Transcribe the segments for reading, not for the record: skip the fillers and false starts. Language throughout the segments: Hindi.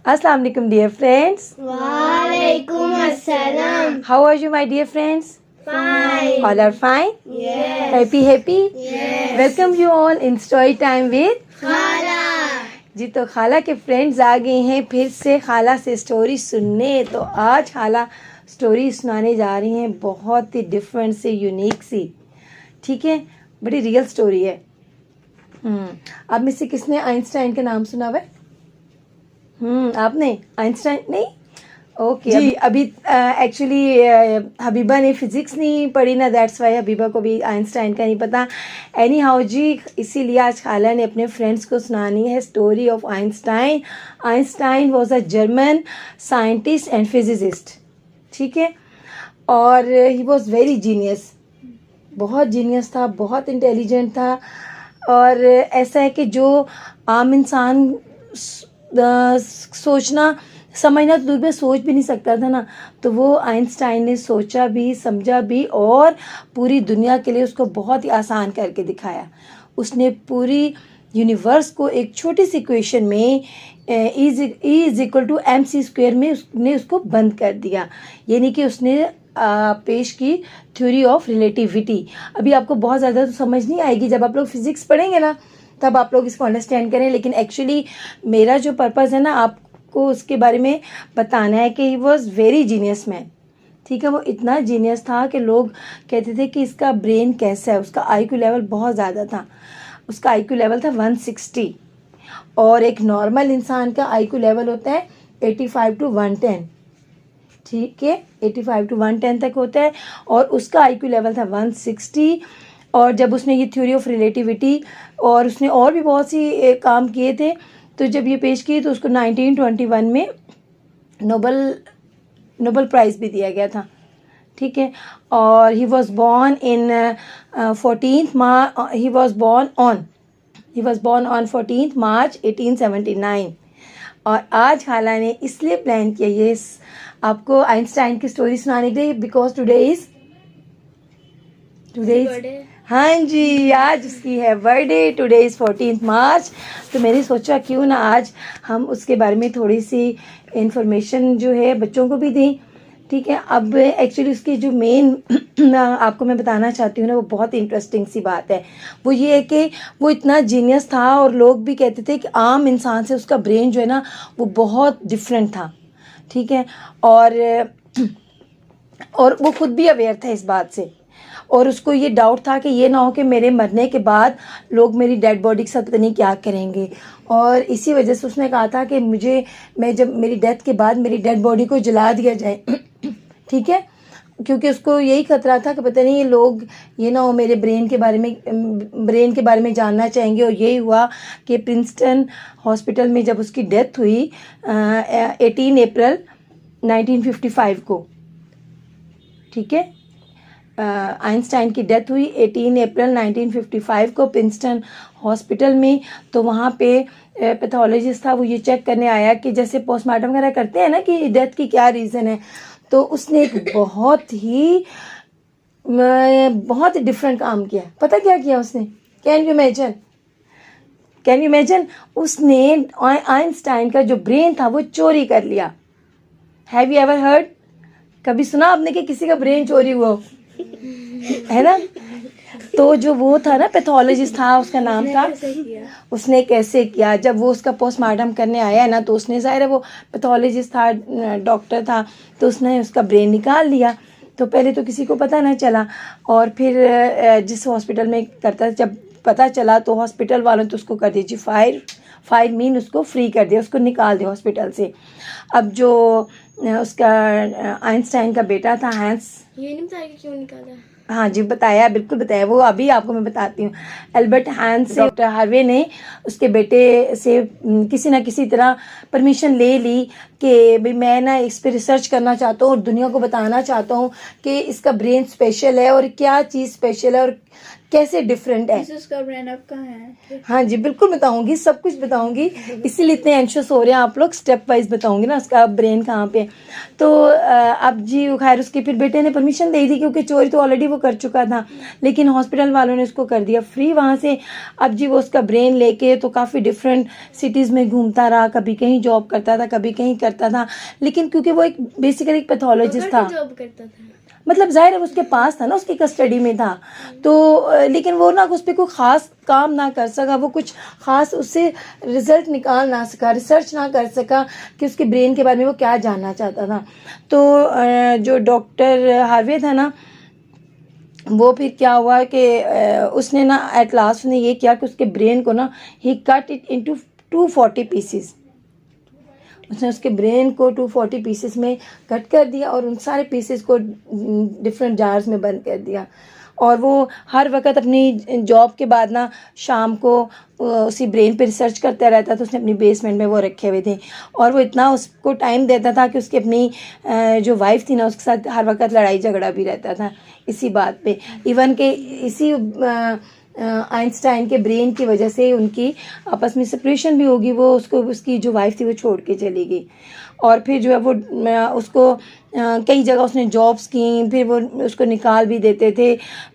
Assalamu alaikum dear friends. Walaikum assalam. How are you my dear friends? Fine. All are fine? Yes. Happy? Yes. Welcome you all in story time with Khala. जी। तो खाला के फ्रेंड्स आ गए हैं फिर से खाला से स्टोरी सुनने। तो आज खाला स्टोरी सुनाने जा रही हैं बहुत ही डिफरेंट से यूनिक सी, ठीक है, बड़ी रियल स्टोरी है। आप में से किसने आइंस्टाइन का नाम सुना हुआ है? आपने आइंस्टाइन नहीं? ओके जी। अभी एक्चुअली हबीबा ने फिजिक्स नहीं पढ़ी ना, दैट्स वाई हबीबा को भी आइंस्टाइन का नहीं पता। एनी हाउ जी, इसीलिए आज खाला ने अपने फ्रेंड्स को सुनानी है story of Einstein. Einstein was a German scientist and physicist, ठीक है, और ही वॉज वेरी जीनियस, बहुत जीनियस था, बहुत इंटेलिजेंट था। और ऐसा है कि जो आम इंसान सोचना समझना तो दूर में सोच भी नहीं सकता था ना, तो वो आइंस्टाइन ने सोचा भी, समझा भी और पूरी दुनिया के लिए उसको बहुत ही आसान करके दिखाया। उसने पूरी यूनिवर्स को एक छोटी सी इक्वेशन में E=mc² में उसने उसको बंद कर दिया। यानी कि उसने पेश की थ्योरी ऑफ रिलेटिविटी। अभी आपको बहुत ज़्यादा तो समझ नहीं आएगी, जब आप लोग फिजिक्स पढ़ेंगे ना तब आप लोग इसको अंडरस्टैंड करें, लेकिन एक्चुअली मेरा जो पर्पज़ है ना आपको उसके बारे में बताना है कि he was very genius man, ठीक है। वो इतना जीनियस था कि लोग कहते थे कि इसका ब्रेन कैसा है। उसका IQ लेवल बहुत ज़्यादा था, उसका IQ लेवल था 160 और एक नॉर्मल इंसान का IQ लेवल होता है 85 to 110, ठीक है, 85 to 110 तक होता है और उसका IQ लेवल था 160। और जब उसने ये थ्योरी ऑफ रिलेटिविटी और उसने और भी बहुत सी काम किए थे, तो जब ये पेश किए तो उसको 1921 में नोबल प्राइज़ भी दिया गया था, ठीक है। और he was born in 14th March 1879। और आज खाला ने इसलिए प्लान किया ये आपको आइंस्टाइन की स्टोरी सुनाने के लिए, बिकॉज टुडे इज हाँ जी, आज उसकी है birthday. Today is 14th March। तो मैंने सोचा क्यों ना आज हम उसके बारे में थोड़ी सी इंफॉर्मेशन जो है बच्चों को भी दें, ठीक है। अब एक्चुअली उसकी जो मेन आपको मैं बताना चाहती हूँ ना, वो बहुत इंटरेस्टिंग सी बात है। वो ये है कि वो इतना जीनियस था और लोग भी कहते थे कि आम इंसान से उसका ब्रेन जो है ना वो बहुत डिफरेंट था, ठीक है। और वो खुद भी अवेयर था इस बात से, और उसको ये डाउट था कि ये ना हो कि मेरे मरने के बाद लोग मेरी डेड बॉडी के साथ पता नहीं क्या करेंगे। और इसी वजह से उसने कहा था कि मैं जब मेरी डेथ के बाद मेरी डेड बॉडी को जला दिया जाए, ठीक है, क्योंकि उसको यही खतरा था कि पता नहीं ये लोग ये ना हो मेरे ब्रेन के बारे में जानना चाहेंगे। और यही हुआ कि प्रिंसटन हॉस्पिटल में जब उसकी डेथ हुई 18 अप्रैल 1955 को, ठीक है, आइंस्टाइन की डेथ हुई 18 अप्रैल 1955 को प्रिंसटन हॉस्पिटल में। तो वहाँ पे पैथोलॉजिस्ट था, वो ये चेक करने आया कि जैसे पोस्टमार्टम वगैरह करते हैं ना कि डेथ की क्या रीज़न है। तो उसने एक बहुत ही डिफरेंट काम किया। पता क्या किया उसने? Can you imagine? उसने आइंस्टाइन का जो ब्रेन था वो चोरी कर लिया। Have you ever heard? कभी सुना आपने कि किसी का ब्रेन चोरी हुआ है ना? तो जो वो था ना पैथोलॉजिस्ट था, उसका नाम था, उसने कैसे किया, जब वो उसका पोस्टमार्टम करने आया ना तो उसने, ज़ाहिर है वो पैथोलॉजिस्ट था, डॉक्टर था, तो उसने उसका ब्रेन निकाल लिया। तो पहले तो किसी को पता ना चला, और फिर जिस हॉस्पिटल में करता, जब पता चला तो हॉस्पिटल वालों ने तो उसको कर दिया जी फायर मीन उसको फ्री कर दिया, उसको निकाल दिया हॉस्पिटल से। अब जो उसका आइंस्टाइन का बेटा था हैंस, ये नहीं बताया क्यों निकाला? हाँ जी बताया, बिल्कुल बताया, वो अभी आपको मैं बताती हूँ। एल्बर्ट हैंस से डॉक्टर हार्वे ने उसके बेटे से किसी ना किसी तरह परमिशन ले ली कि भाई मैं ना इस पर रिसर्च करना चाहता हूँ और दुनिया को बताना चाहता हूँ कि इसका ब्रेन स्पेशल है और क्या चीज़ स्पेशल है और कैसे डिफरेंट है। उसका ब्रेन अब कहाँ है? हाँ जी बिल्कुल बताऊंगी, सब कुछ बताऊंगी, इसीलिए इतने एंशियस हो रहे हैं आप लोग। स्टेप वाइज बताऊंगी ना उसका ब्रेन कहाँ पे है। तो अब जी खैर उसके फिर बेटे ने परमिशन दे दी, क्योंकि चोरी तो ऑलरेडी वो कर चुका था, लेकिन हॉस्पिटल वालों ने उसको कर दिया फ्री वहाँ से। अब जी वो उसका ब्रेन लेके तो काफ़ी डिफरेंट सिटीज़ में घूमता रहा, कभी कहीं जॉब करता था, कभी कहीं करता था, लेकिन क्योंकि वो एक बेसिकली एक पैथोलॉजिस्ट था, जॉब करता था। मतलब जाहिर है उसके पास था ना, उसकी कस्टडी में था, तो लेकिन वो ना उस पर कोई ख़ास काम ना कर सका, वो कुछ ख़ास उससे रिजल्ट निकाल ना सका, रिसर्च ना कर सका कि उसके ब्रेन के बारे में वो क्या जानना चाहता था। तो जो डॉक्टर हार्वे था ना, वो फिर क्या हुआ कि उसने ना एट लास्ट ने ये किया कि उसके ब्रेन को ना ही कट इट इनटू 240 पीसेस। उसने उसके ब्रेन को 240 पीसेस में कट कर दिया और उन सारे पीसेस को डिफरेंट जार्स में बंद कर दिया। और वो हर वक्त अपनी जॉब के बाद ना शाम को उसी ब्रेन पे रिसर्च करता रहता था। उसने अपनी बेसमेंट में वो रखे हुए थे, और वो इतना उसको टाइम देता था कि उसकी अपनी जो वाइफ थी ना, उसके साथ हर वक्त लड़ाई झगड़ा भी रहता था इसी बात पे। इवन के इसी आइंस्टाइन के ब्रेन की वजह से उनकी आपस में सेपरेशन भी होगी। वो उसको उसकी जो वाइफ थी वो छोड़ के चली गई, और फिर जो है वो उसको कई जगह उसने जॉब्स की, फिर वो उसको निकाल भी देते थे।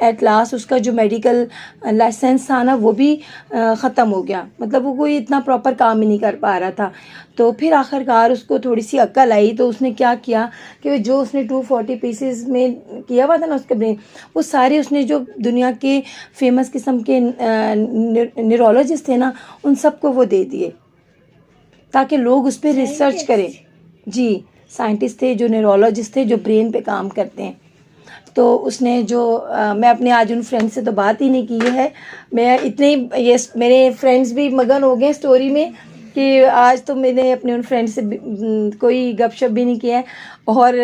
एट लास्ट उसका जो मेडिकल लाइसेंस था ना वो भी ख़त्म हो गया, मतलब वो कोई इतना प्रॉपर काम ही नहीं कर पा रहा था। तो फिर आखिरकार उसको थोड़ी सी अक्ल आई, तो उसने क्या किया कि जो उसने 240 पीसेस में किया हुआ था ना उसके ब्रेन, वो सारे उसने जो दुनिया के फेमस किस्म के न्यूरोलॉजिस्ट थे ना, उन सबको वो दे दिए ताकि लोग उस पर रिसर्च करें। जी साइंटिस्ट थे, जो न्यूरोलॉजिस्ट थे, जो ब्रेन पे काम करते हैं। तो उसने जो मैं अपने आज उन फ्रेंड से तो बात ही नहीं की है, मैं इतने ये मेरे फ्रेंड्स भी मगन हो गए स्टोरी में कि आज तो मैंने अपने उन फ्रेंड से कोई गपशप भी नहीं किया है। और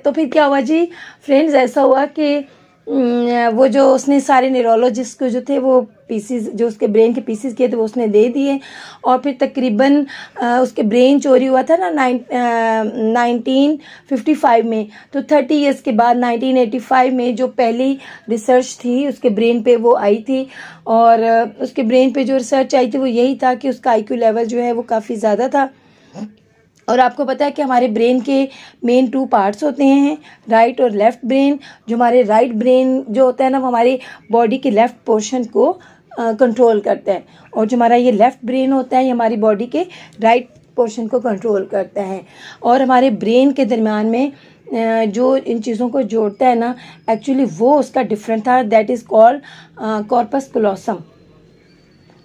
तो फिर क्या हुआ जी फ्रेंड्स, ऐसा हुआ कि वो जो उसने सारे न्यूरोलॉजिस्ट को जो थे वो पीसीज, जो उसके ब्रेन के पीसीज किए थे वो उसने दे दिए। और फिर तकरीबन उसके ब्रेन चोरी हुआ था ना 1955 में, तो 30 इयर्स के बाद 1985 में जो पहली रिसर्च थी उसके ब्रेन पे वो आई थी। और उसके ब्रेन पे जो रिसर्च आई थी वो यही था कि उसका IQ लेवल जो है वो काफ़ी ज़्यादा था। और आपको पता है कि हमारे ब्रेन के मेन 2 पार्ट्स होते हैं, राइट और लेफ़्ट ब्रेन। जो हमारे राइट ब्रेन जो होता है ना, वो हमारी बॉडी के लेफ़्ट पोर्शन को कंट्रोल करता है, और जो हमारा ये लेफ़्ट ब्रेन होता है ये हमारी बॉडी के राइट पोर्शन को कंट्रोल करता है। और हमारे ब्रेन के दरमियान में जो इन चीज़ों को जोड़ता है ना, एक्चुअली वो उसका डिफरेंट था, दैट इज़ कॉल्ड कॉर्पस कलोसम।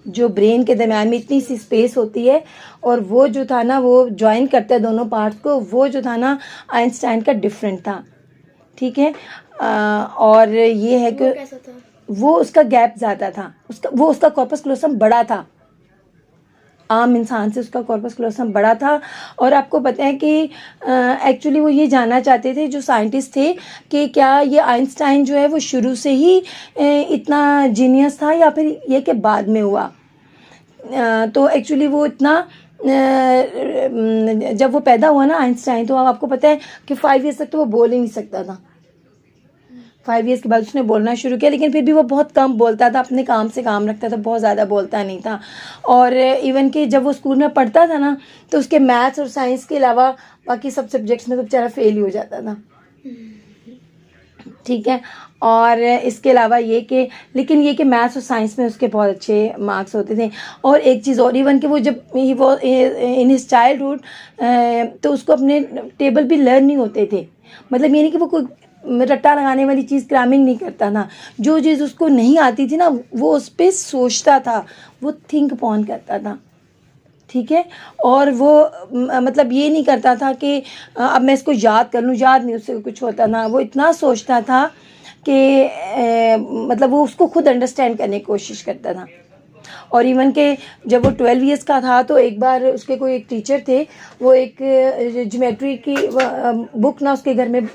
जो ब्रेन के दरमियान में इतनी सी स्पेस होती है, और वो जो था ना वो ज्वाइन करता है दोनों पार्ट्स को, वो जो था ना आइंस्टाइन का डिफरेंट था। ठीक है, और ये है कि कैसा था? वो उसका गैप ज़्यादा था, उसका कॉर्पस क्लोसम बड़ा था, आम इंसान से उसका कॉर्पस क्लोसम बड़ा था। और आपको पता है कि एक्चुअली वो ये जानना चाहते थे जो साइंटिस्ट थे कि क्या ये आइंस्टाइन जो है वो शुरू से ही इतना जीनियस था या फिर ये कि बाद में हुआ। तो एक्चुअली वो इतना जब वो पैदा हुआ ना आइंस्टाइन, तो आपको पता है कि 5 ईयर्स तक तो वो बोल ही नहीं सकता था। 5 ईयर्स के बाद उसने बोलना शुरू किया, लेकिन फिर भी वो बहुत कम बोलता था, अपने काम से काम रखता था, बहुत ज़्यादा बोलता नहीं था। और इवन कि जब वो स्कूल में पढ़ता था ना, तो उसके मैथ्स और साइंस के अलावा बाकी सब सब्जेक्ट्स में तो बेचारा फेल ही हो जाता था। ठीक है, और इसके अलावा ये कि लेकिन ये कि मैथ्स और साइंस में उसके बहुत अच्छे मार्क्स होते थे। और एक चीज़ और, इवन कि वो जब वो इन हिज चाइल्डहुड, तो उसको अपने टेबल भी लर्न नहीं होते थे। मतलब ये नहीं कि वो कोई रट्टा लगाने वाली चीज़ क्रैमिंग नहीं करता था, जो चीज़ उसको नहीं आती थी ना वो उस पर सोचता था, वो थिंक अपॉन करता था। ठीक है, और वो मतलब ये नहीं करता था कि अब मैं इसको याद कर लूँ, याद नहीं उससे कुछ होता था। वो इतना सोचता था कि मतलब वो उसको खुद अंडरस्टैंड करने की कोशिश करता था। और इवन के जब वो 12 ईयर्स का था, तो एक बार उसके कोई एक टीचर थे, वो एक ज्योमेट्री की बुक ना उसके घर में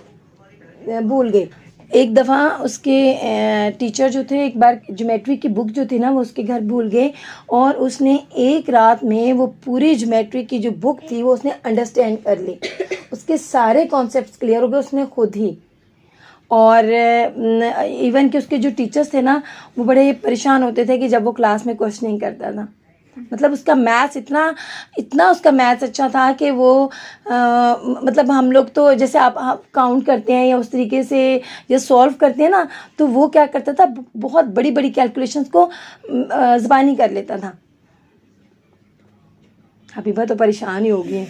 भूल गए। एक दफ़ा उसके टीचर जो थे, एक बार ज्योमेट्री की बुक जो थी ना वो उसके घर भूल गए, और उसने एक रात में वो पूरी ज्योमेट्री की जो बुक थी वो उसने अंडरस्टैंड कर ली। उसके सारे कॉन्सेप्ट्स क्लियर हो गए उसने खुद ही। और इवन कि उसके जो टीचर्स थे ना वो बड़े परेशान होते थे कि जब वो क्लास में क्वेश्चनिंग करता था। मतलब उसका मैथ्स इतना उसका मैथ्स अच्छा था कि वो मतलब हम लोग तो जैसे आप काउंट करते हैं या उस तरीके से या सॉल्व करते हैं ना, तो वो क्या करता था, बहुत बड़ी बड़ी कैलकुलेशंस को ज़बानी कर लेता था। हबीबा तो परेशान ही हो गई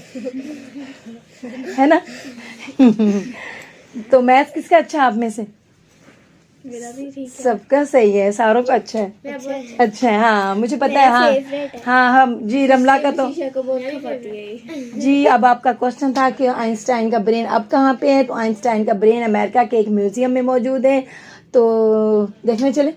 है ना। तो मैथ्स किसका अच्छा है आप में से? मेरा भी ठीक है। सबका सही है, सारों का अच्छा है। अच्छा है, हाँ मुझे पता है। हाँ favorite है। हाँ हम जी, रमला का तो शीशा को बहुत खपाती है ये। जी। अब आपका क्वेश्चन था कि आइंस्टाइन का ब्रेन अब कहाँ पे है, तो आइंस्टाइन का ब्रेन अमेरिका के एक म्यूजियम में मौजूद है, तो देखने चले।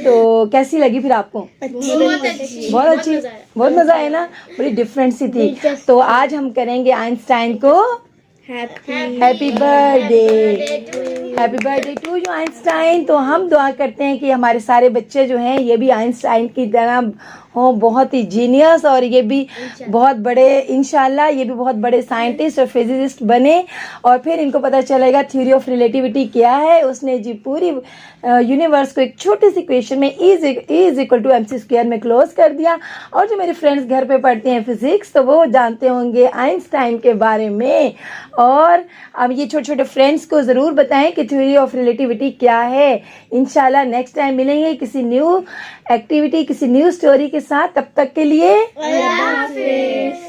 तो कैसी लगी फिर आपको? बहुत अच्छी। बहुत अच्छी, बहुत मजा आया ना, बड़ी डिफरेंट सी थी। तो आज हम करेंगे आइंस्टाइन को happy birthday, happy birthday to you Einstein. तो हम दुआ करते हैं कि हमारे सारे बच्चे जो हैं ये भी आइंस्टाइन की तरह हो, बहुत ही जीनियस, और ये भी बहुत बड़े, इंशाल्लाह ये भी बहुत बड़े साइंटिस्ट और फिजिसिस्ट बने। और फिर इनको पता चलेगा थ्योरी ऑफ रिलेटिविटी क्या है। उसने जी पूरी यूनिवर्स को एक छोटी सी इक्वेशन में is equal to MC square में क्लोज कर दिया। और जो मेरे फ्रेंड्स घर पे पढ़ते हैं फिजिक्स, तो वो जानते होंगे आइंस्टाइन के बारे में। और अब ये छोटे छोटे फ्रेंड्स को ज़रूर बताएं कि थ्योरी ऑफ रिलेटिविटी क्या है। इंशाल्लाह नेक्स्ट टाइम मिलेंगे किसी न्यू एक्टिविटी, किसी न्यू स्टोरी के साथ। तब तक के लिए अल्लाह हाफिज़।